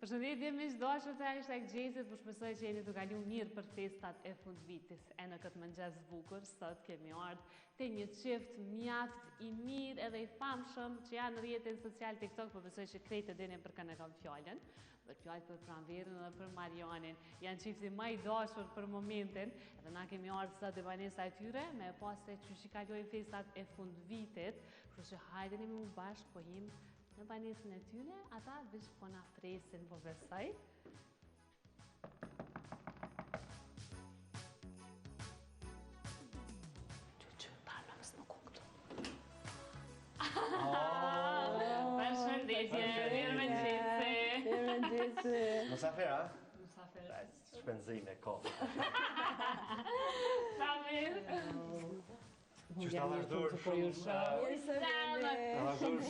Përshëndetje miq dashur të #Gjezit, po shpresoj që jeni të kalu mirë për festat e fundvitit. E në këtë mëngjes bukur, sot kemi ardhur te një çift mjaft i mirë edhe i famshëm që janë në rrjetin social TikTok, po besoj që krejt e dinin për kanë kam fjalën. Bëhet fjalë për Pranverën dhe për Marianin. Janë çifti më i dashur për momentin, edhe na kemi ardhur sot te banesa e tyre me pas se çu kalojnë festat e fundvitit, kështu që hajdeni me u bashkë po him në banesën e tyre, ata veç po na presin, po besoj. Që parla mësë nuk u këtu. Përshëndetje, mirëmëngjesi. Musafir, a? Musafir. Shpenzim e kohë. Sa mirë. Që shtë vazhdojrë shumë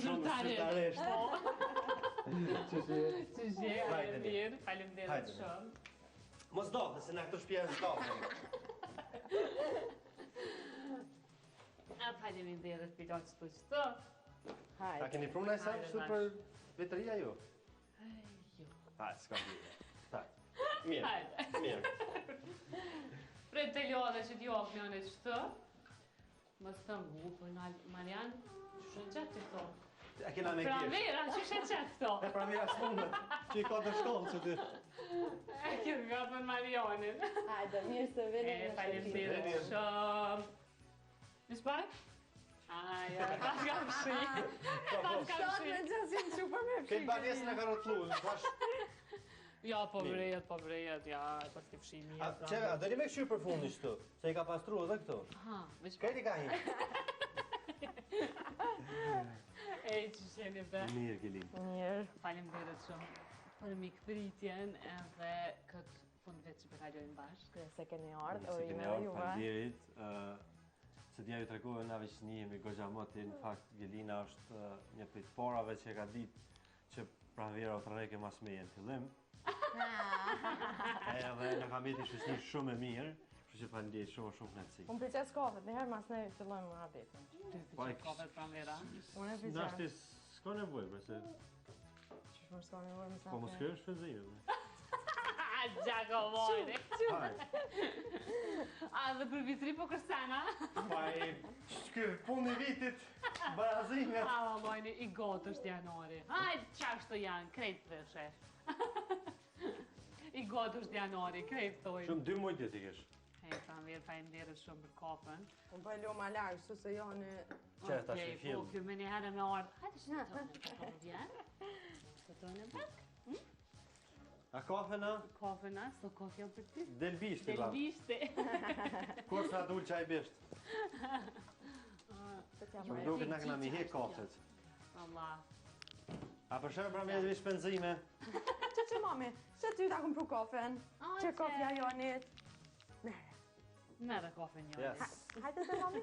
sërtaresht. Qëshje, falemderit shumë. Mos dohë, se në këto shpjerë në dohë. Falemderit pilot që të. A keni pruna e sa shtu për vetëria ju? Jo. Hajde, s'ka bide. Mirë. Pre të ljode që t'jok një në qëtë, më së të ngu, për në Marian, që shënë qëtë të këto? A kena me kjesh? Pranvera, që shënë qëtë këto? E Pranvera s'punët, që i ka të shkollë që ty. E këtë nga për Marianin. Hajde, mirë se veni në falemderit shumë. Nisë pak? Aja, pas kam shi. Sot me gjësim që për me Këtë banesën e ka rotlu, Ja, po vrejet, ja, pas të fshi mirë. A do një me këshyrë për fundi qëtu, se i ka pastru edhe këtu? Aha, veç pak. Këtë i ka hinë? Ej, që sheni be. Mirë, Gjelin. Mirë. Falemderit shumë për mikpritjen edhe këtë fundvit që përkallojnë bashkë. Se keni ardhë, Se keni ardhë, juve. falënderit. Se dja ju tregove na veç njihemi goxha moti, në fakt Gjelina është një prit porave që e ka ditë që Pranvera o të reke mas meje në fillim. Edhe në kam jeti shusni shumë e mirë, kështu që falënderit shumë knatësi. Unë përqes kafet, njëherë mas ne fillojmë më habitin. Ty të që kove Pranvera. Unë e përqes. Nashti s'ka nevojë, përse Qysh më s'ka nevojë më sa po mos kjo është shpenzime. Gjako mojni. Hajde. A dhe për vitri po kërsana? Pa i shkë punë i vitit, barazingat. A mojni, i gotë është janori. Hajde, qashtë janë, krejt të shef. I gotë është janori, krejt tojnë. Shumë 2 muaj t'i kesh. Hej, Pranverë, falemderit shumë për kafën. Unë bëj lo ma largë, su se joni... Që ta shi Po, film. kjo me një herë me ardhë. Hajde, shëtëtonë, vjenë. Shëtëtonë e pak. A kafe na? Kafën a, so kafja për ty. Del bishti, ba. Del bishti. Kur sa t'ullë qaj bisht? Shumë duke na këna mi hek kafet. Allah. A për shemë pra me shpenzime? Që mami, që ty ta këmë pru kafen? Që kafja jonit? Mere kafën një. Yes. Hajde të mami?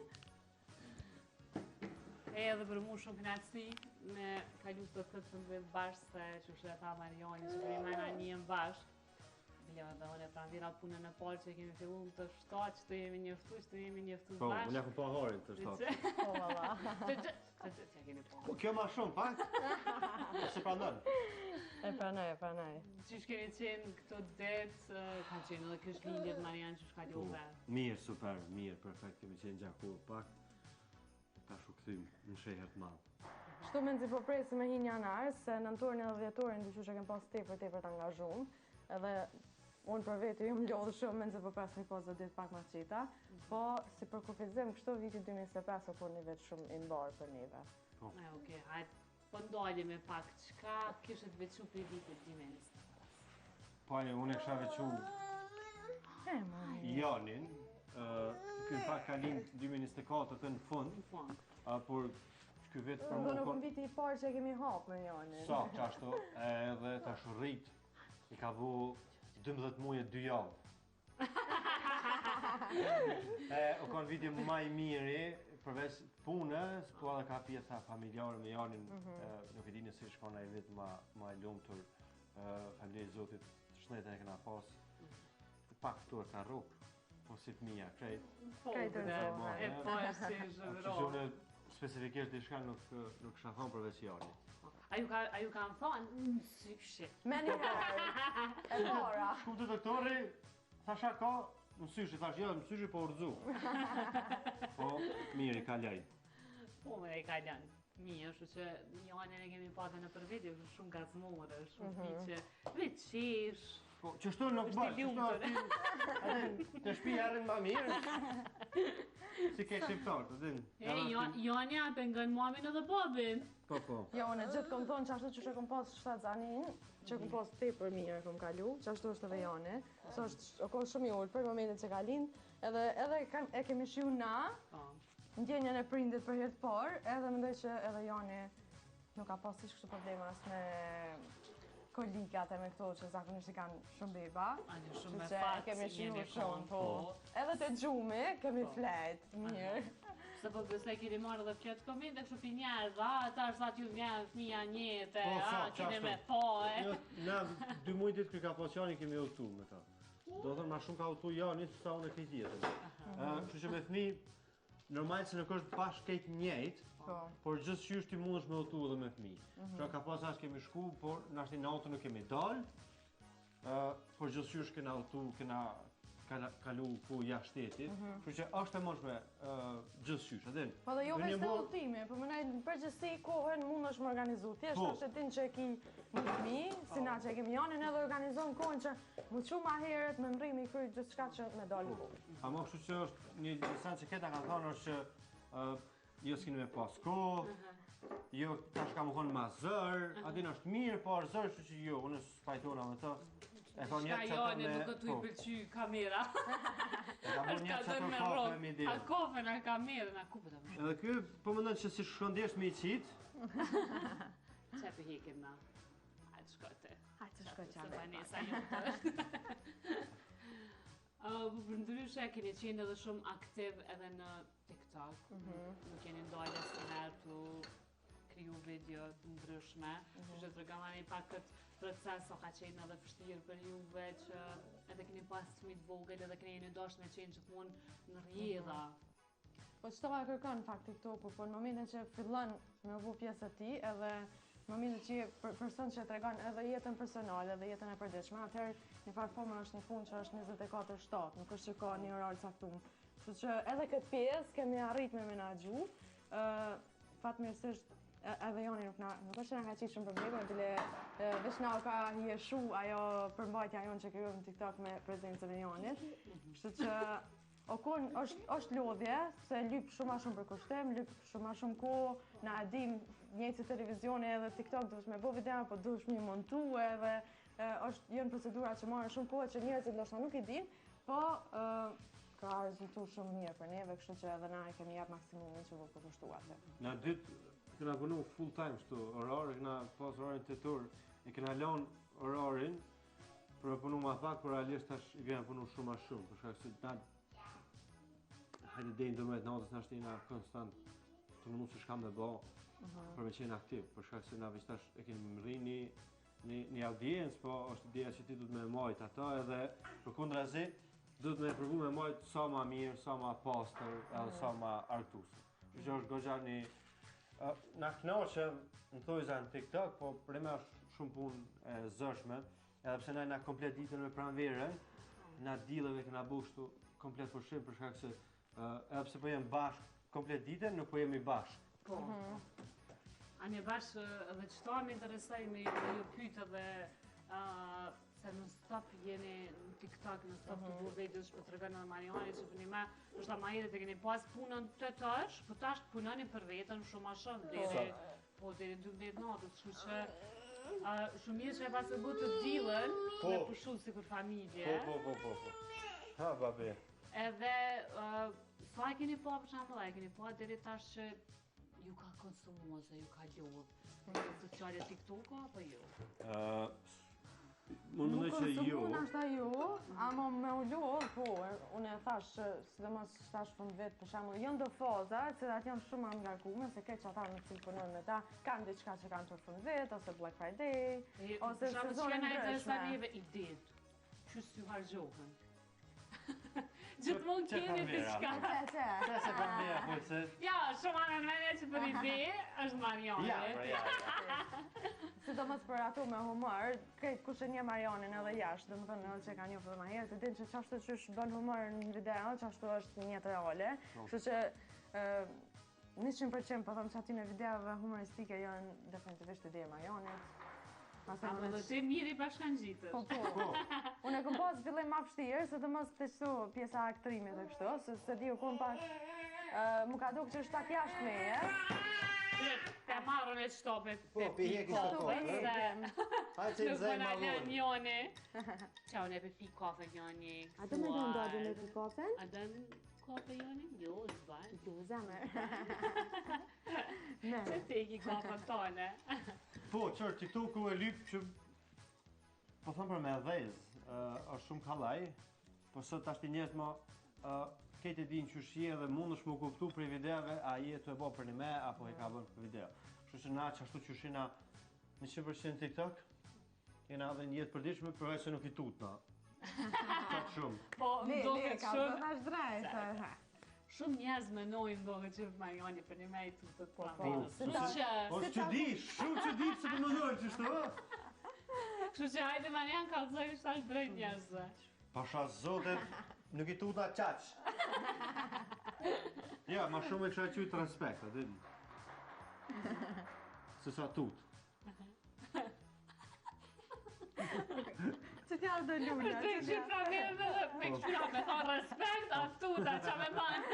Edhe për mu shumë knatësi me kalu të këtë fundvit bashkë se që shë tha Mariani që kemi majna njën bashkë. Jo, dhe unë e Pranvera punën e parë që kemi fillu të shtatë, që të jemi njëftu bashkë. Po, unë jaku pa horin të shtatë. Po, valla. Që kemi po. Po, kjo ma shumë, pak? Se prandonë? E pranoj. Qish kemi qenë këto detë, kanë qenë edhe kështë lindjet Marian që shkalluve. Mirë, super, mirë, perfekt, kemi qenë gjaku pak. Ka shu këthym në sheher të madhë. Shtu me nëzi po presi me hi një anarë, se në nëturën edhe vjetorin të që kem pas tepër të angazhum. Edhe unë për vetë ju më lodhë shumë me nëzi po pres një posë dhe ditë pak ma qita. Po, si për kufizim, kështu viti 2025 o po një vetë shumë i mbarë për njëve. Okej, hajtë, po ndalje me pak, qka kështë të veçu për vitit 2025? Po, unë e kësha veçu Janin. Ky pak ka lind 2024 të në fund, por ky vetë për Do nuk mu... në viti i parë që kemi hapë me Janin. Sa, qashtu, edhe ta shurrit, i ka vu 12 muje 2 javë. O konë viti ma i miri, përveç punës, po edhe ka pjesa familjare me Janin, nuk e dini si shkona i vetë ma i lumëtur, familje i Zotit, shnetën e këna pas, pak këtu e ka rukë. Po si fëmija, krejt. Krejt e zonë. E po e si zhëvëro. Specifikisht diçka nuk kisha thonë përveç Jani. A A ju kanë thonë, syshe. Me një herë, e para. Shku të doktori, thasha ka, më syshe, thash, jo, më syshe po urzu. Po, mirë, i ka lej. Po, me e ka lënë. Mirë, kështu që Joanin e kemi patë në për video, shumë gazmore, shumë fiqe, veçish. Po, qështu nuk bërë, qështu të shpi herën ma mirë. Si ke shqiptar, të din. Joani ape nga në mamin edhe babin. Po. Jo, unë gjithë kom thonë që ashtu që kom pas 7 zanin, që kom pas tepër mirë kom kalu, që ashtu është edhe Jani. So është shumë i ullë për momentin që ka lind, edhe e kemi shiu na, ndjenjën e prindit për herë të parë, edhe mendoj që edhe Jani nuk ka pas kështu problema as me kolikat e me këto që zakonisht i kanë shumë beba. Ani shumë me fatë, kemi shiu shumë, po. Edhe të gjumi, kemi flet, mirë. Se po besoj keni marrë edhe këtë komente kështu për njerëz, ata është aty njerëz fëmija njete, keni me po, Na 2 muaj ditë kër ka pas Jani kemi udhëtu me ta. Do thënë ma shumë ka udhëtu Jani se sa unë e këtij tjetër. Kështu që me fëmijë normal se nuk është bashkë këtë njëjtë, por gjithçysh ti mundesh me udhëtu edhe me fëmijë. Pra ka pas as kemi shku, por na ashtë natën nuk kemi dalë, por gjithçysh kena udhëtu, kena kalu ku jashtë shtetit, kështu që është e mundshme gjithçysh, edhin. Po dhe jo vetë të udhëtimi, po mënaj në përgjithësi kohën mundesh me organizu. Thjesht është e din që e ki më fëmijë, si na që e kemi Janin edhe organizon kohën që më shumë ma herët me mrimi kry gjithçka që me dalë kohë. Ama kështu që është një sen që këta kanë thonë është që jo s'kini me pas kohë, jo tash ka më thonë ma zërë, adin është mirë, po është zërë, kështu që jo, unë s'pajtona me të. Shka Jani nuk të i pëlqy kamera. E ka mund një qëtër kafe e mi dirë. A kafe në kamerën, a ku pëtë më? Edhe kjo, po më ndonë që si shkëndjesh me i qitë. Që për hekim na? Hajtë shkote. Hajtë të shkoj Se qale. Vanessa ju të është. Për ndryshe, keni qenë edhe shumë aktiv edhe në TikTok. Nuk keni ndojnë së nërë të kriju video të ndryshme. Që të regama një pak këtë proces o ka qenë edhe vështirë për juve që edhe keni pas fëmijë të vogël edhe keni një dashur me qenë gjithmonë në rrjedha. Po çto ka kërkon fakt TikToku, po në momentin që fillon me u bë pjesë e tij, edhe në momentin që je person që tregon edhe jetën personale edhe jetën e përditshme, atëherë në fakt forma është një punë që është 24/7, nuk është që ka një orar caktuar. Kështu që edhe këtë pjesë kemi arrit me menaxhu. Fatmirësisht edhe Joni nuk është që nga ka qitë shumë probleme, bile veç na ka hieshu ajo përmbajtja jonë që kriju në TikTok me prezencën e Jonit. Kështu që okon është lodhje, se lyp shumë ma shumë për kushtem, lyp shumë ma shumë kohë, na e dim njëjtë si televizioni edhe TikTok duhesh me bo video, po duhesh me montu edhe janë procedura që marrin shumë kohë që njerëzit ndoshta nuk i din, po ka rezultu shumë mirë për neve, kështu që edhe na e kemi jap maksimumin që do të kushtuat. Na ditë kena punu full time shtu, orar, kena pas orarin të tur, e kena lon orarin për me punu ma pak, por realisht tash i kena punu shumë ma shumë, për shkak se na hajde deri në 12 natës na shtina konstant të mundu se shkam me bo për me qenë aktiv, për shkak se na veç tash e kemi mri një audiencë, po është ideja që ti duhet me majt ata edhe përkundrazi duhet me përvu me majt sa ma mirë, sa ma pastër, edhe sa ma argëtuese. Që është goxha një na knoqë në thojza në TikTok, po problemi është shumë punë e zëshme, edhe pse na komplet ditën me pranverën, na dilleve kena bu kështu komplet pushim për shkak se edhe pse po jemi bashkë komplet ditën, nuk po jemi bashkë. Po. Ani bashkë edhe qëto më interesoj me ju pyet edhe se në stop jeni në TikTok, në stop të bu videos për të regën edhe Mariani, që për një me, është ta ma herët e keni pas punën të tash, po tash punoni për vetën shumë ma shumë, deri 12 natës, kështu që shumë mirë që e pas e bu të dillën, me pushu si kur familje. Po. Ha, babi. Edhe, sa e keni pa për shembull, e keni pa deri tash që ju ka konsumu ose ju ka lodhë sociale TikTok apo jo? Më mendoj që jo. Nuk është ajo, ama me u lodhë, po, unë e thash, sidomos tash fund vit për shembull, janë do faza, që atë janë shumë angarkuar, se keq ata në cilë punojnë me ta, kanë diçka që kanë për fund vit, ose Black Friday, ose sezonin ndryshme. Ide, që s'ju hargjohen? Gjithmonë keni diçka. Çe se për mira, po se... Ja, shumë anë në mene që për ide është Marioni. Ja. Sidomos për ato me humor, krejt kush e nje Marionin edhe jashtë, domethënë edhe që ka njohur edhe më herë, të dinë që çashtu qysh bën humor në video, çashtu është në jetë reale. Kështu që 100% po them që aty në videove humoristike janë definitivisht ide e Marionit. Apo dhe të miri bashkangjitës. Po. Unë e kom pas fillim ma vështirë, se të mos të qëtu pjesa aktrimit e kështu, se di u kom pak, mu ka duk që është tak jashtë meje. Te marrën e shtopet. Po, pi heki shtopet. Hajde që nëzaj ma lorë. Njone. Qa unë e për pi kafe njone. A të me do ndodhë me pi kafen? A dën kafe njone? Jo, zbaj. Jo, zemër. Që te ki kafe tone? Po, qërë, TikToku e lyp që... Po thëmë për me dhezë, është shumë kallaj, po sot ashti njerëz më këtë e din që shje dhe mund është më kuptu për i videove, a je të e bo për një me, apo e ka bërë për video. Kështu që na që ashtu që shina 100% TikTok, jena dhe një jetë përdishme, përveç se nuk i tut na. Qatë shumë. Po, më doket ka shumë... të nash drejtë. Shumë njerëz menojnë doke që Marioni për një me i tutët Po, O, që di, shumë që di pëse për më dojnë që shto. Kështu që hajde Marian ka zëjë shtash drejt njerëzve. Pasha zotet, nuk i tuta qaq. Ja, ma shumë e kësha qytë respekt, a din. Se sa tut. Që t'ja dhe luna, Të që pra me këshura me thonë respekt, a tuta qa me banë.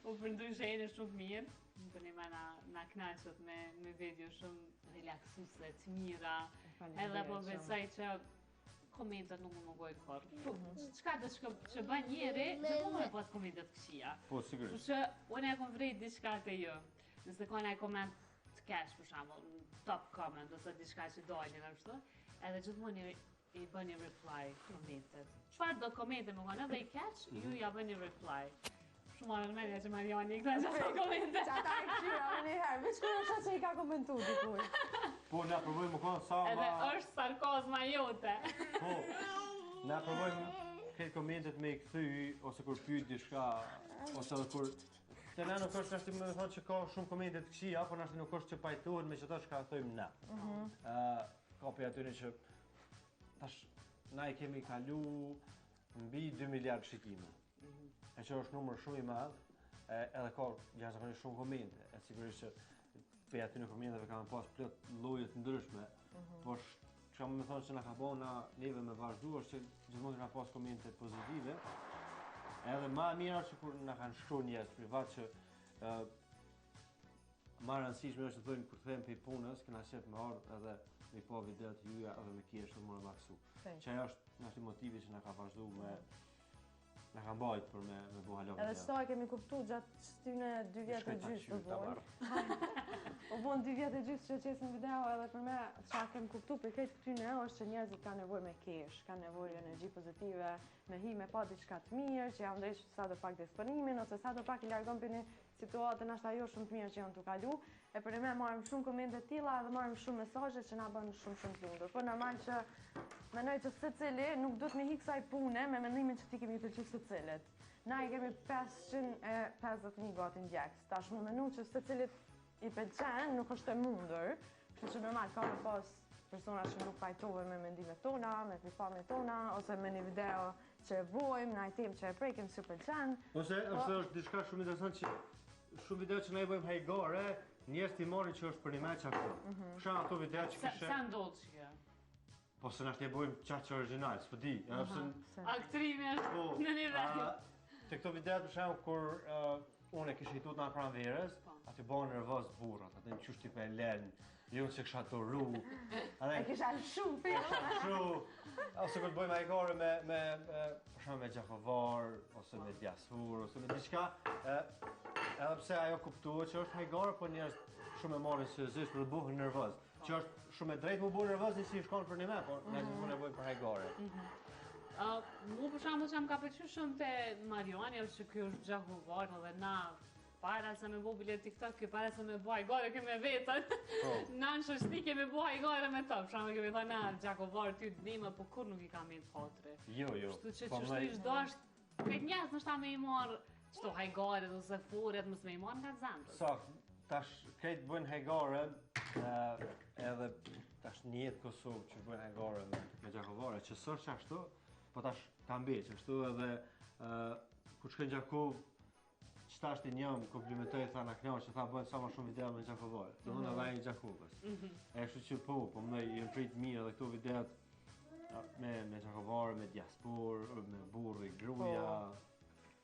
U përndryshe e shumë mirë, më për një me na knaqët me video shumë relaksuse, të mira, edhe po besoj që komentet nuk më gojë korë. Qka të që bën njeri, që po me pas komentet këshia. Po, sigurisht. Që unë e kom vrejt diçka të jo, nëse ka një koment të kesh, për shambull, top comment, ose diçka që dojnë në kështu, edhe gjithmonë i bën një reply komentet. Çfarë do komente më kanë edhe i keq, ju ja bën një reply. Shumë marrë në menja që Marioni i këta që komente. Që ata e këshyra më një herë, veç kërë është që i ka komentu dikuj. Po, na provojmë më konë sa ma... Edhe është sarkozma jote. Po, na provojmë këtë komentet me i këthy, ose kur pyet diçka, ose edhe kur... Se na nuk është nashti me thonë që ka shumë komentet këqija, po nashti nuk është që pajtohen me qëta që ka thojmë na. Ka për atyre që tash na i kemi kalu mbi 2 miliard shikime. E që është numër shumë i madh, edhe ka jashtëzakonisht shumë komente. E sigurisht që për atyre komenteve kanë pas plot lloje të ndryshme, por çka më thonë që na ka bëna neve me vazhdu është që gjithmonë ka pas komente pozitive. Edhe ma mirë është që kur na kanë shkruar njerëz privat që ma rëndësishme është të thojnë kur them për punës, kena qef me ardhë edhe me po videot juja edhe me kje është më maksu. Që ajo është nashti motivi që na ka vazhdu me na ka mbajt për me bu halo video. Edhe qëto e kemi kuptu gjatë qëtyne 2 vjetë e gjysë të bojnë. O bojnë 2 vjetë e gjysë që qesë në video edhe për me qa kemi kuptu për këtë këtyne është që njerëzit ka nevoj me kesh, ka nevoj energji pozitive, me hi me pa diçka të mirë, që jam drejsh sa do pak disponimin, ose sa do pak i largon për një situatë nashta jo shumë të mirë që janë të kalu. E për me marim shumë komente tilla dhe marim shumë mesazhe që na bën shumë të lumtur. Po normal që mendoj që secili nuk duhet me hik kësaj pune me mendimin që ti kemi pëlqyer secilit. Na i kemi 550.000 gati ndjekës. Tash më menu që secilit i pëlqen nuk është e mundur, kështu që normal ka me pas persona që nuk pajtohen me mendimet tona, me pifamjet tona, ose me një video që e vojmë, na i tim që e prekim si pëlqen. Ose është diçka shumë interesant që shumë video që na i bëjmë hajgore, njerëz ti marrin që është për një me qaktu. Shana ato video që kishe... Sa ndodhë që kjo? Po se nashtë e bojmë qaqë original, s'po di. Aktrimi është në nivel. Të këto videot për shemë kur unë e kishe i tut në akran verës, aty bëhen nervoz burrat, aty në qysh t'i pe len, jo që kësha të ru. E kisha shumë film. Ose kur të bëjmë hajgore me për shemë me gjakovar, ose me djasur, ose me diçka. Edhe pse ajo kuptuhet që është hajgore, po njerëz shumë e marrin seriozisht për të bëhen nervoz. Që është shumë e drejtë më bëhen nervoz si shkon për një me, por ne nuk e bëjmë për hajgore. Mu për shembull që më ka pëlqyer shumë te Marioni është që ky është gjakovar edhe na para se me bo bilet TikTok, ky para se me bo hajgare ke me vetën. Na në shoqëri kemi bo hajgare me to. Për shembull kemi thënë na Gjakovar ty dënime, po kur nuk i kam i patri. Jo. Kështu që çështësh dash tek njerëz nështë ta me i marr çto hajgare ose furet mos me i marr nga zemra. Sakt, tash këtë bëjnë hajgare edhe tash një jetë Kosovë që bëjnë hajgare me Gjakovare, që sërë që ashtu, po tash ka mbeq, ashtu edhe kur shkën Gjakov, qëta është i njëm, komplimentoj tha në knaqë, që tha bëjnë sa ma shumë video me Gjakovare, të dhënë edhe i Gjakovës. E kështu që po më jenë prit mirë edhe këto videot me Gjakovare, me diaspor, me burri, gruja,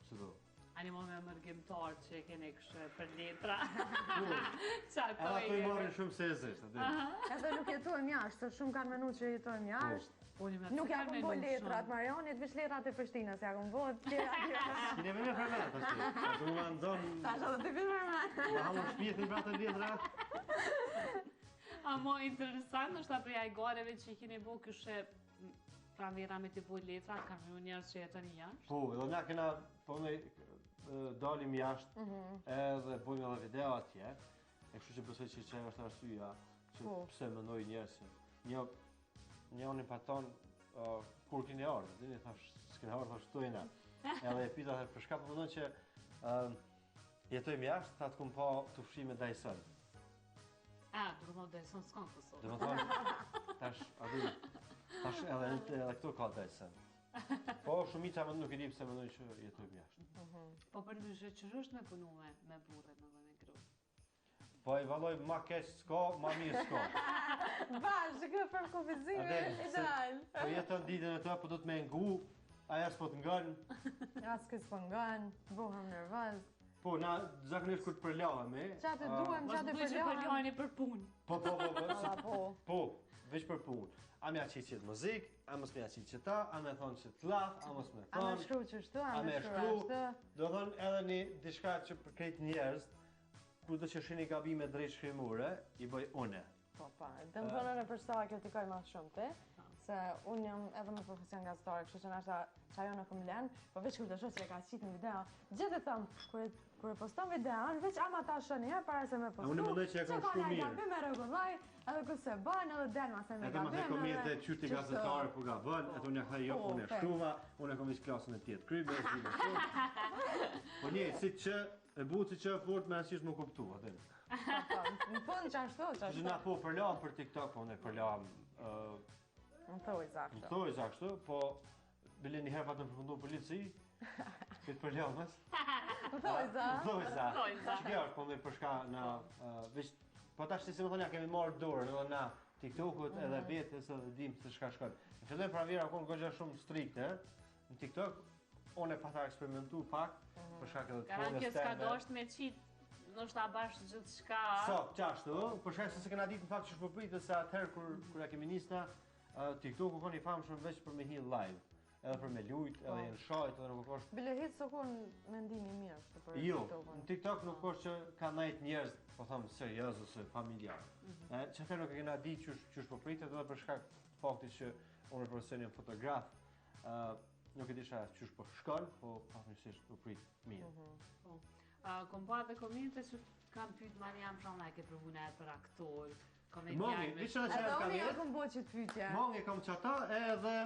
që do. Ani mo me mërgjimtar që e kene kështë për letra. Edhe ato i marrin shumë seriozisht, atë. Edhe nuk jetojmë jashtë, shumë kanë menu që jetojmë jashtë. Nuk ja kom bo letrat Marionit, vish letrat e Prishtinës ja kom bo. Kine me përmet, ashtu. Ato më ndonë... Tash edhe të vish përmet. Ma hamë shpjetin për atë letrat. A mo interesant është apë hajgareve që i kene bo kështë pranvera me t'i bo letrat, kam një njerës që jetën jashtë. Po, edhe na kena, po ne dalim jashtë edhe bojmë edhe video atje. E kështu që besoj që është arsyeja që pse mendoj njerëz se një onin paton kur keni ardhur, dini thash s'kena ardhur thash tojna. Edhe e pyeta se për shkak të thonë që jetojmë jashtë, tha të kum pa të fshime Dyson. Do të thonë Dyson s'ka në Kosovë. Do të thonë tash edhe këtu ka Dyson. Po shumica më nuk e di pse mendojnë që jetojmë jashtë. Po përndryshe ç'është është me punu me burret me gru? Po i valloj ma keq s'ka, ma mirë s'ka. Bashkë, kjo për kufizime, ideal. Po jeton ditën e të, po do të me ngu, aja s'po të ngën. As kësë po ngën, buhem nervoz. Po, na zakonisht kur të përlahemi. Qatë duhem, Mos qatë bëj që përlaheni për punë. Po, veç për punë. A me aqit qëtë muzik, a mos me aqit qëta, a me thonë që të laf, a mos me A me thonë. shkru qështu, a me shkru ashtu. Do thonë edhe një diçka që për krejt njerëz, ku do që shini gabime drejt shkrimure, i bëj une. Po, dëmë thonë në përsa kritikoj ma shumë ti, se unë jam edhe me profesion gazetare, kështu që nashta që ajo në këm lenë, po veç kur të shoh që e ka qitë në video, gjithë e thëmë, kur e poston videon, veç ama ta shë një, para se me postu, unë mendoj që e kam shkru mirë. Që ka një gabim e regullaj, edhe ku se bëjnë, edhe delë ma se me gabim. Edhe ma se komjet e qyti gazetare ku ka bënë, edhe unë ja thaj jo, unë e shkruva, unë e kom ishë klasën e tjetë krybe, po një, si që, e buci që fort me asisht më kuptu, atë. Në punë që ashtu. Që na po përlahëm për TikTok, po ne përlahëm... Më thoj zakshtu, po bile një herë patëm përfundu polici, këtë përlahëmës. Më thoj za. Që kjo është po me përshka në... Po ta shtë si më thonë, ja kemi marrë dorën edhe na TikTokut edhe vetës edhe dim se shka shkon. Në fillim pranvera konë gogja shumë strikte, në TikTok, unë e pata eksperimentu pak, për shkak edhe të Garan kjo s'ka dosht me qitë, nështë ta bashkë gjithë shka... Qashtu, për shkak se kena ditë në fakt që shpërpritë se atëherë kur ja kemi nisna, TikToku konë i famë shumë veç për me hi live, edhe për me lujt, edhe jenë shajt, edhe nuk është... Bile hitë së konë mendimi mirë për TikTokun. Jo, në TikTok nuk është që ka najt njerëz, po thamë, serios ose familjar. Që atëherë nuk e kena ditë që shpërpritë, edhe për shkak faktit që unë e profesion jam fotograf, nuk e disha që po shkon, po fatmirësisht u prit mirë. Kom pa dhe komente që kam pyet Mariam shumë e ke përvunet për aktor, Mongi, komedian me visha që Edhe kam unë ja jetë, kom bo që të pytja. mongi kam qata edhe...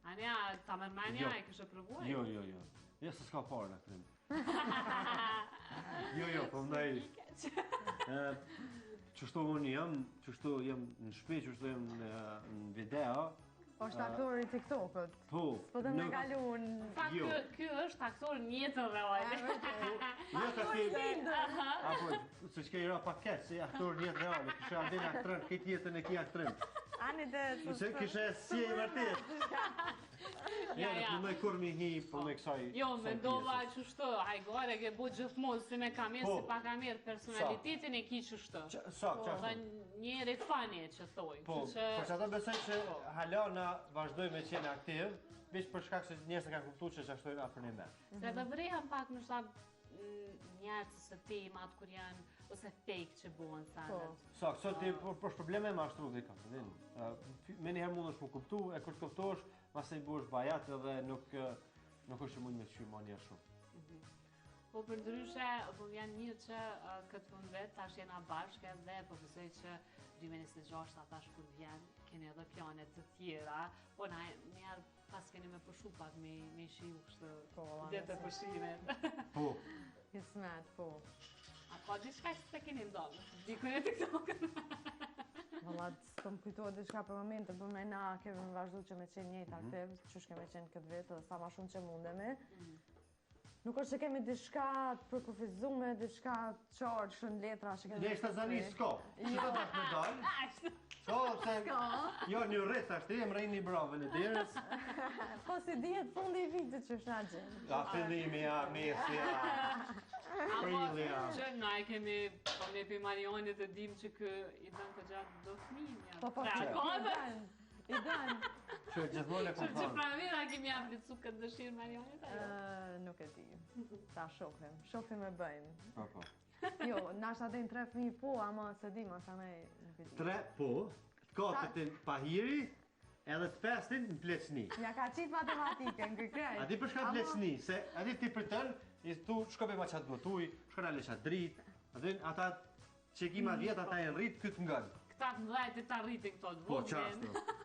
Anja, ta mërmanja e kështë përvuaj? Jo, jo se s'ka parë në këtërim. Jo, po mdaj... Qështu unë jam në shpi, qështu jam në video. është aktor i TikTokut. Po. Po të me kalu në... Fakt, kjo është aktor në jetën reale. Aktor i lindër. Apo, se që ke i ra paket, si aktor në jetë reale, kështë andin aktërën, këtë jetën e ki aktërën. Ani dhe... Se kështë e si e vërtet. Ja, punoj kur mi hi, punoj kësaj... Jo, me ndova qështu, hajgore ke bu gjithmonë, si me kamerë, si pa kamerë, personalitetin e ki qështu. Dhe njerit fani që thoi. Po, për që ato besoj që hala na vazhdoj me qenë aktiv, veç për shkak se njerëz kanë kuptuar që ashtojnë afër një me. Se të vrehem pak në shtab njerëz se temat kur janë, ose fake që buhen sanët. Sakt, sot për probleme me ashtru dhe kam, me njëherë mund është më kuptu, e kur të kuptosh, masë i bush bajat edhe nuk është mund me të qyma njerë shumë. Po për ndryshe, po vjen mirë që këtë fund vet tash jena bashkë dhe po besoj që 2026 tash kur vjen keni edhe plane të tjera, po na njerë pas keni me përshu pak me shiu kështë dhe të përshimet. Po. Kismet, po. A po diçka që se keni ndonë, dikën e TikTok-ën. Valla, s'këm kujtohet diçka për momente, për me na kemi vazhdu që me qenë njëjtë aktiv, qysh kemi qenë këtë vetë dhe sa ma shumë që mundemi. Nuk është që kemi diçka të përkufizume, diçka të qartë, shën letra që kemi... Ne ishte zani s'ko, që të tash me dalë? So, se... Jo, një rrit ashtë, jem rejnë një bravën e dirës. Po si dihet fundi I vitit që është na gjenë. A fillimi, a mesja, prilja. Që na e kemi, po me për Marionit e dim që kë I dënë të gjatë do fëmijë. Po, I dënë. Që gjithmonë e Që kompon. pra mira kemi aplicu këtë dëshirë Marionit, ajo? Nuk e di. Ta shohim e bëjmë. Po. Jo, nashta të 3 fëmijë po, ama se di, ma sa nej nuk e di. 3 po, të katërtin pahiri, edhe të pestin në pleçni. Ja ka qitë matematikën, kërkrejt. A di për shka pleçni, se a di ti për tënë, tu shkope ma qatë gotuj, shkona le qatë dritë, ata që kima vjetë, ata e në rritë këtë ngënë. Këta të mdhajt e ta rritin këto të Po, voglen. qashtë.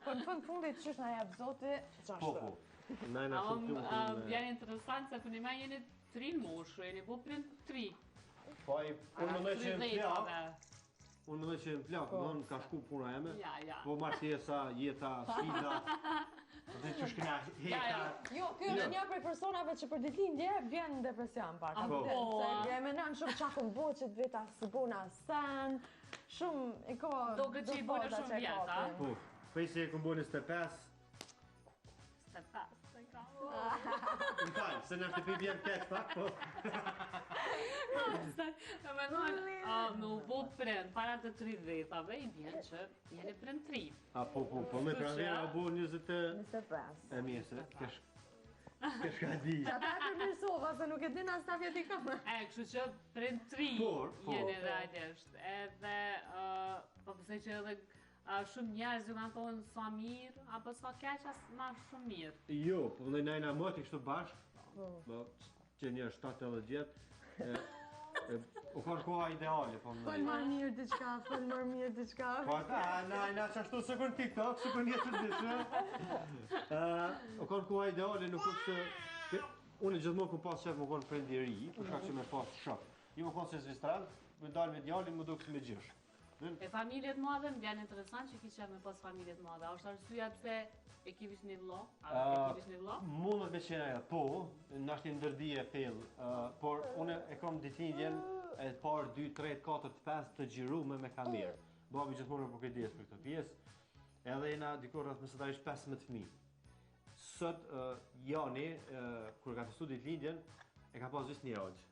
Po në fundit qysh na jep zoti, qashtë. Po. Najna shumë të më Bjerë interesant se për një ma jeni 3 në moshë, jeni po prind 3. Po, unë më që në plak, plak. unë më që në plak, në ka shku puna jeme, Ja. po martesa, jeta, sfida, dhe që shkëna heka. Jo, kjo është një prej personave që për ditëlindje vjen në depresion pak. Po. Se e menon shumë çka kum bo që të veta së bona sen, shumë e ko... Do këtë që I bojnë shumë vjeta. Po, prej se e këmë bo 25, Ste pas, se ka. në falë, se në shtëpi vjen keq pak, po. Me thonë, me u bo prind, para të 30-ave, I vjen që jeni prind 3. A, po, me pranvera u bo 25 25. e mjese, kesh ka di. Që ata e përmirsova, se nuk e din as ta vjeti kam. Kështu që prind 3 Por. jeni realisht. Edhe, po pësej që edhe shumë njerëz ju kanë thonë sa mirë, apo sa keq as ma shumë mirë. Jo, po në najna moti kështu bashkë, po, që një 7-8 vjetë, u konë koha ideale, po më Fol më mirë diçka, fol më mirë diçka. Po ata, najna që ashtu së kënë TikTok, së kënë jetë të dishë. U konë koha ideale, nuk është që... Unë gjithmonë ku pas qef më konë prendi ri, për shkak që me pas shok. Jo më konë se zvistran, me dalë me djallin, më do kësë me gjysh. E familjet madhe, më vjen interesant që ki qef me pas familjet madhe. A është arsyeja pse e ki vish një vëlla? A e ki vish një vëlla? Mundet me qenë ajo, po, në ashtë një ndërdi e fill, por unë e kom ditindjen e të parë 2, 3, 4, 5 të gjiru me kamerë. Babi gjithmonë për këtë dies për këtë pjesë, edhe jena dikur rreth mesatarisht 15 fëmijë. Sot Jani, kur ka festu ditëlindjen, e ka pas vis një rogjë.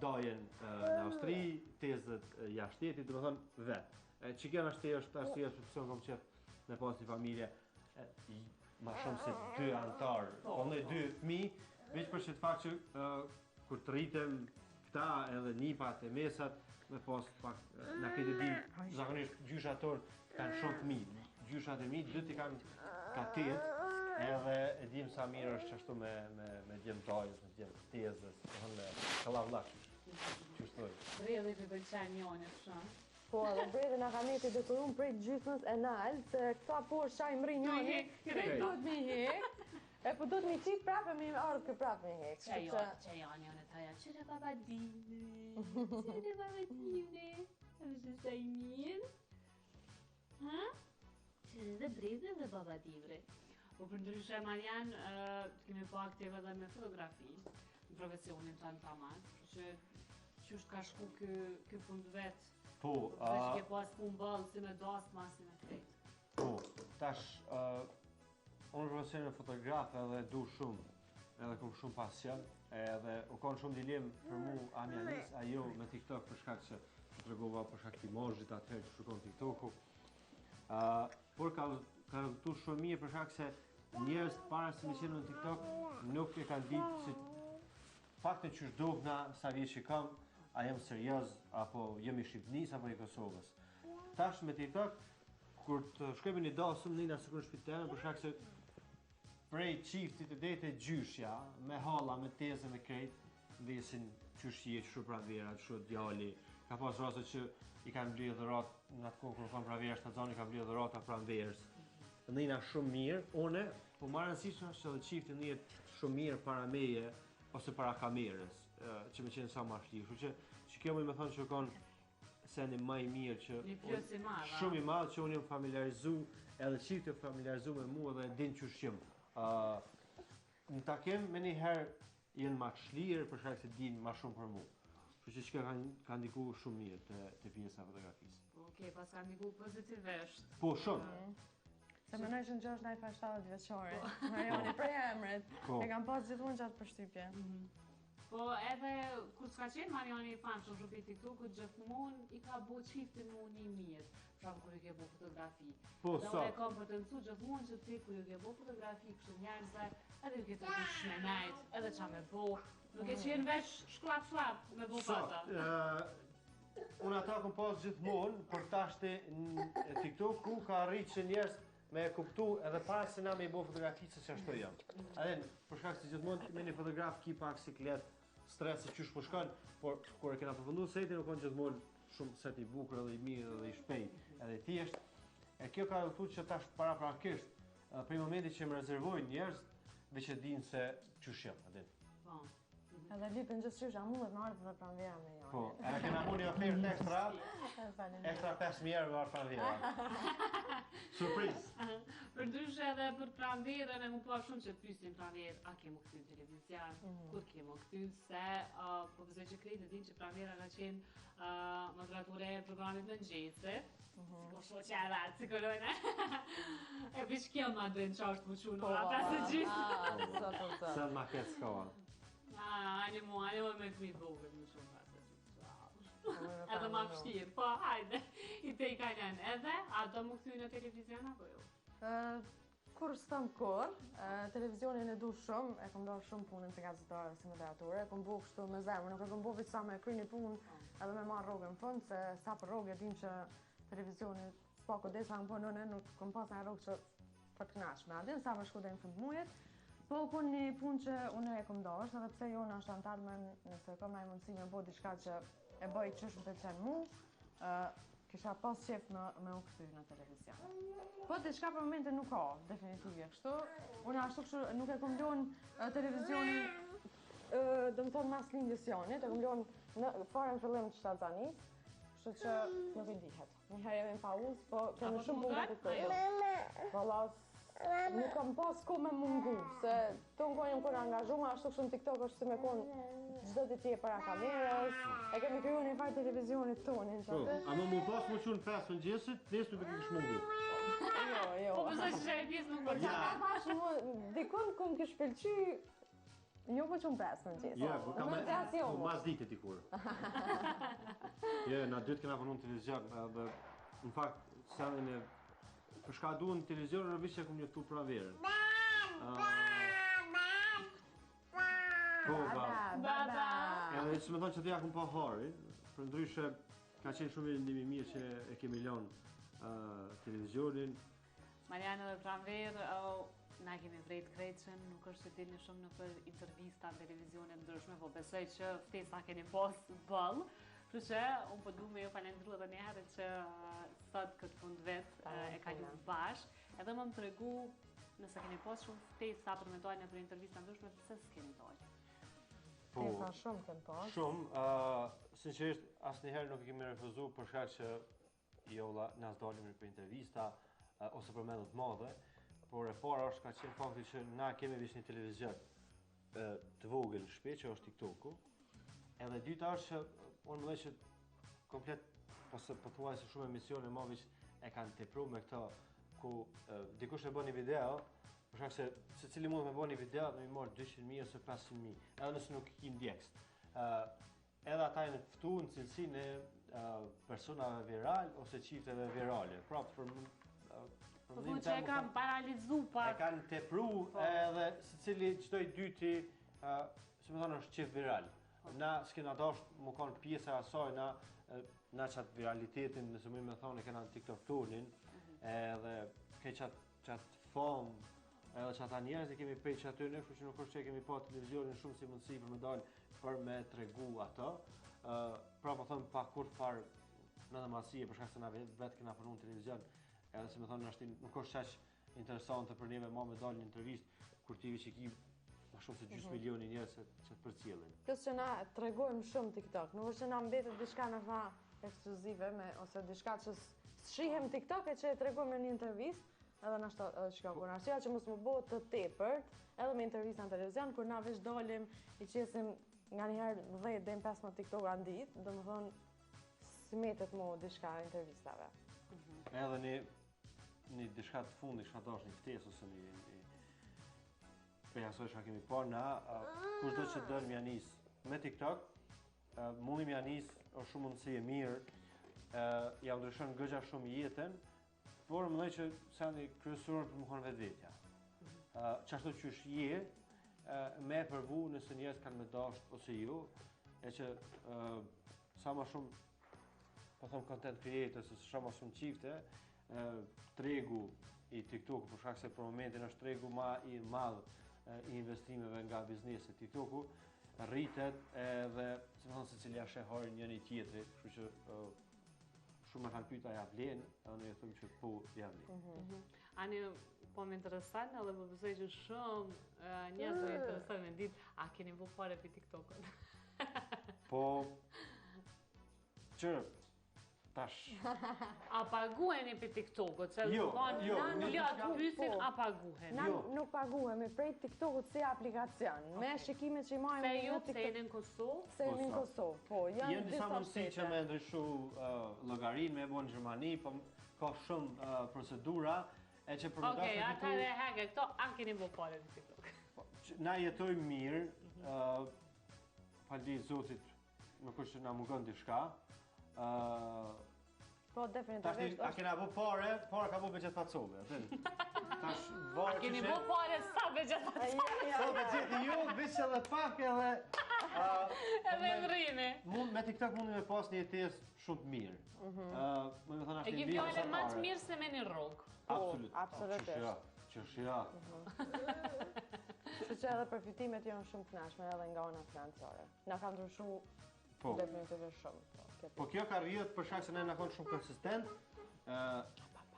Dajen në Austri, tezët jashtë shtetit, do të thonë vetë. Që kjo është arsyeja për pse kom qef me pas një familje ma shumë se 2 antarë, ose 2 fëmijë, veç për që të fakt që kur të rritem këta edhe nipat e mesat, me pas pak, na këtë di, zakonisht gjyshat tonë kanë shumë fëmijë. Gjyshat e mi, 2 t'i kanë ka 8, edhe e dim sa mirë është qashtu me djemtajës, me djemë tezës, me kallavlak, që shtoj. Bredhi për pëlqen Jonit shumë. Po, edhe bredhi na ka neti dekorum prej gjysmës e nalë, se këta po shaj mri njoni, krejt. duhet mi hek, e po duhet mi qitë prapë me ardhë kë prapë mi hek. Që Joni unë të ja, qëre babadine, qëre babadine, e më shë i mirë? Ha? Qëre dhe bredhi dhe babadivre. Po për ndryshe Marian, kemi po aktiv edhe me fotografi, në profesionin të në taman, që qështë ka shku kë fund vetë, Po, dhe që ke pas pun bëllë, si me dasë, ma si me krejtë. po, tash, unë profesionin fotograf edhe du shumë, edhe kom shumë pasion, edhe u konë shumë dilemë për mu a mja nis, a jo me TikTok për shkak që të regova për shkak imazhit atëherë që shukon TikToku. Por ka rezultu shumë mirë për shkak se njerëz para se me qenë në TikTok nuk e kanë ditë se faktin që shdohna sa vjeç që kam, a jem serioz, apo jem i Shqipënisë, apo i Kosovës. Tash me TikTok, kur të shkojmë një dasëm, një nëse kërë shpiteme, për shkak se prej çiftit të dete gjyshja, me halla, me tezë, me krejt, vdesin qyshje, që pranvera, që djali. Ka pas raste që i kanë blie dhurat, në atë kohë kur kanë pranvera shtazani, ka blie dhurata pranverës. Ndina shumë mirë, une, po marrë rëndësishme që dhe çifti ndihet shumë mirë para meje, ose para kamerës, që me qenë sa ma shli. Që kjo me thonë që kanë sendi më i mirë që shumë i madh që unë jam familiarizu, edhe çifti familiarizu me mua dhe din çushim. Në takim me njëherë jenë ma shlirë për shkak se din ma shumë për mua. Kështu që ka ndiku shumë mirë te pjesa e fotografisë. Okej, pas ka ndiku pozitivisht. Po shumë. Se më nëshën që është na i fa 70 vjeçore. Marioni prej emrit. E kam pas gjithmonë gjatë përshtypje. Po edhe kur s'ka qenë Marioni i famshëm shumë prej TikTokut, gjithmonë i ka bu çiftin më një mirë. Pra kur i ke bu fotografi. Po sa. Dhe kam potencu gjithmonë që ti kur i ke bu fotografi kështu njerëzve, edhe i ke të dush me najt, edhe qa me bu. Nuk e qenë veç shklap me bu fata. Unë ata kom pas gjithmonë, për tashti në TikTok ku ka rritë që njerëz me e kuptu edhe parë se na me i bo fotografi se që ashtu jam. Edhe për shkak se gjithmonë me një fotograf ki pak siklet, stres se qysh po shkon, por kur e kena përfundu setin, nuk kanë gjithmonë shumë set i bukur edhe i mirë edhe i shpejt edhe i thjesht. E kjo ka rëthu që tash paraprakisht, prej momenti që më rezervojnë njerëz, veç e dinë se qysh jam, edhe. Edhe lipin gjithçysh, a mundet me ardhë dhe pranvera me Joni. Po, edhe kena mu një ofertë ekstra 5.000 euro me ardhë pranvera. Surprizë. Për ndryshe edhe për pranverën e mu pa shumë që të pysin pranverë, a kemo këty në televizion, kur kemo këty, se po pëzoj që krejtë din që pranvera ka qenë moderature e programit në Mëngjesit. Po shoqja e ratë, si kolojnë. E vish kjo ma dojnë qa është më qunë, ata se gjithë. Sen ma ketë s'ka. Animo me fmi vogël më shumë pasë. Edhe ma pështirë, po hajde, i te i kaljan edhe, a do më këthy në televizion apo jo? Kur s'tam kur, televizionin e du shumë, e kom do shumë punën të gazetare si moderatorë, e kom bu kështu me zemër, nuk e kom bu veç sa me kry një punë edhe me marrë rogën në fund, se sa për rogë e dim që televizionit s'pa kodesa në punën, nuk kom pas në rogë që për të knashme, adin sa për shku dhe në fund mujet. Po kun një punë që unë e kom dosht, edhe pse jo në është antarme nëse kom na i mundësi me bo diçka që e bëj qësh më pëlqen mu, kisha pas qef me u këthy në televizion. Po diçka për momente nuk ka, definitivje kështu. Unë ashtu kështu nuk e kom ljonë televizionin, do më thonë mas lindjes jonit, e kom ljonë në fare në fillim të shtazanis, kështu që nuk i dihet. Njëherë jemi në pauzë, po kemi shumë punë të këtu. Nuk kam pas ko me mungu, se të në konjëm kur angazhume, ashtu kështu në TikTok është si me konë gjdo të tje para kamerës, e kemi kryu një faj televizionit tonin që atë. A më mu pas më qunë 5 mëngjesit, nesër nuk e kish mungu. Jo. Po pëzoj që shërë pjesë nuk përqa. Ka pash mu, dikon kom kish pëlqy, jo po qunë 5 mëngjesit. Ja, po kam mas dite dikur. Na dytë kena punu në televizion, dhe në fakt, sendin e për shka duhen në televizion, në vishë që kom njëftu pranverën. Po, Baba! Edhe që me thonë që të ja kom pa hari, për ndryshe ka qenë shumë ndimi mirë që e kemi lënë televizionin. Mariano dhe pranverë, na kemi vrejt krejqen, nuk është që dilni shumë në për intervista në televizionet ndryshme, po besoj që ftesa keni pas bëllë. Kështu që, unë po du me ju falendru edhe njëherë që sot këtë fund vetë e kalu bashkë, edhe më tregu nëse keni pas shumë ftesa për me dojnë në për intervista ndryshme, pëse s'keni dojnë? Ftesa shumë kënë pas. Shumë, sinqerisht, asë njëherë nuk e kemi refuzu për shkak që jolla nas dalim për intervista ose për mendet madhe, por e para është ka qenë fakti që na kemi vish një televizion të vogël në shtëpi që është TikToku, edhe dyta është që unë më dhe që komplet, po thuaj se shumë emisione ma vish e kanë tepru me këta, ku dikush e bën një video, për shkak se cili mund me bën një video dhe mi marrë 200.000 ose 500.000, edhe nëse nuk i ndjekst. Edhe ata e në ftu në cilësinë e personave viral ose qifteve virale. Pra, Po thunë që e kanë paralizu pak. E kanë tepru edhe se cili qdoj dyti, se me thonë është qift viral. Na s'kena dasht më kanë pjesë e asaj, na qatë viralitetin, nëse më me thonë e kena në TikTok tonin, edhe ke qatë famë edhe që ata njerëz e kemi pejtë që aty në, kështu që nuk është që kemi pa televizionin shumë si mundësi për me dalë për me tregu ato. Pra po thëmë pa kur farë në dhe masie, për shkak se na vetë kena punu në televizion, edhe si me thonë nuk është qaq interesante për neve ma me dalë një intervistë kur TV që ki ma shumë se gjysmë milioni njerëz që të përcjellin. Plus që na tregojmë shumë TikTok, nuk është që na mbetet diçka në fa ekskluzive ose diçka që shihem TikTok e që e tregojmë në një intervistë, edhe na shkakun arsyeja që mos më bëhet të tepërt, edhe me intervista në televizion kur na veç dalim i qesim nganjëherë 10 deri në 15 TikTok-a në ditë, domethënë smetet mo diçka intervistave. Edhe një diçka të fundi, shka dash një ftesë ose një për jasoj shka kemi pa na, kushdo që dërë mja nis me TikTok, mundi mja nis është shumë mundësi e mirë, ja ndryshon gëgja shumë jetën, por më dhej që sa një kryesurën për më konë vetë vetja. Qashtu që është je, me përvu nëse njerëz kanë me dasht ose ju, e që sa ma shumë po thëmë content creators, ose sa ma shumë qifte, tregu i TikTok, për shkak se për momentin është tregu ma i madh i investimeve nga biznesi TikToku, rritet edhe, si më thonë se cilja shehori njëri tjetri, kështu që shumë e kanë pyta ja vlen, edhe në e thëmë që po ja vlen. Ani, po më interesan, edhe më besoj që shumë njerëz më interesan me ditë, a keni bu pare për TikTokën? Po, që tash. A paguheni për TikTokut? Jo, të pysin, a paguheni? Na nuk paguhemi prej TikTokut si aplikacion, me shikimet që i marrim Se në ju, TikTok. se jeni në Kosovë? Se jeni në Kosovë, po, janë disa mundësi që me ndryshu llogarinë, me e bo në Gjermani, po ka shumë procedura, e që për Okej, ata dhe heke këto, a keni bu pare për TikTok? Na jetojmë mirë, faldi Zotit, nuk është që na mungon diçka. Po, definitivisht. A kena bu pare ka bu beqet pacove, tash A keni bu pare sa beqet pacove? Sa beqet ju, veç edhe pak edhe... Edhe vrimi. Me TikTok mundi me pas një jetesë shumë të mirë. E ki fjole ma të mirë se me një rrugë. Absolutisht. Qëshja. Kështu që edhe përfitimet janë shumë të kënaqshme edhe nga ana financiare. Na ka ndryshu definitivisht shumë. Po kjo ka rrjedh për shkak se ne na konë shumë konsistent,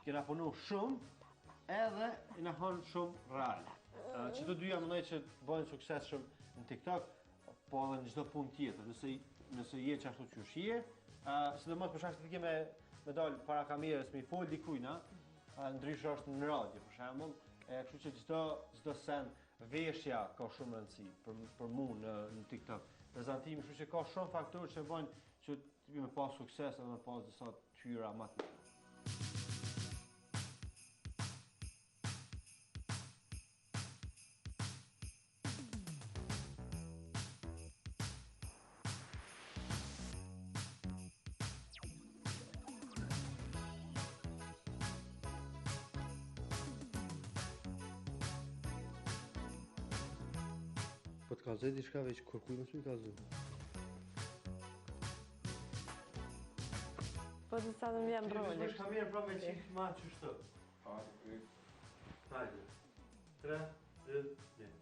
kena punu shumë, edhe i na konë shumë real. Që të dyja mendoj që bëhen sukses shumë në TikTok, po edhe në çdo punë tjetër. Nëse je ashtu që je, sidomos për shkak se ti ke me dal para kamerës me fol dikujna, ndryshe është në radio për shembull, kështu që çdo sen veshja ka shumë rëndësi për mua në TikTok. Prezantimi, kështu që ka shumë faktorë që bëjnë që të me pas sukses edhe me pas disa tyra më të mira. Po të kalzoj diçka veç kërkuj mësë mi kalzoj. Po të sa të më vjen roli. Veç ka mirë pra me qikë ma qështu. Hajde. 3, 2, 1.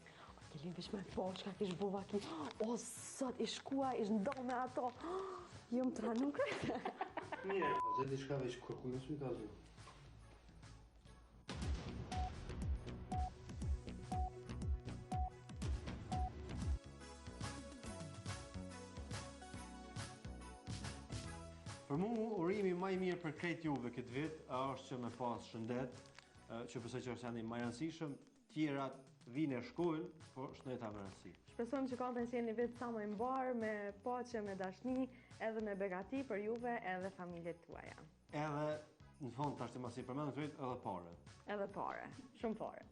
Kelin veç me po, qka kish buva ki. O, sot i shkua, ish ndo me ato. Jo më tranu krejtë. Mirë. Kalzoj diçka veç kërkuj mësë mi kalzoj. Për mu, urimi më i mirë për krejt juve këtë vit është që me pas shëndet, që përse që është janë më rëndësishëm, tjerat vinë e shkojnë, po shëndeta më rëndësi. Shpresojmë që kanë të një vit sa më i mbar, me paqe, me dashni, edhe me begati për juve edhe familjet tuaja. Edhe, në fond, tash të masi përmendë të vetë, edhe pare. Edhe pare, shumë pare.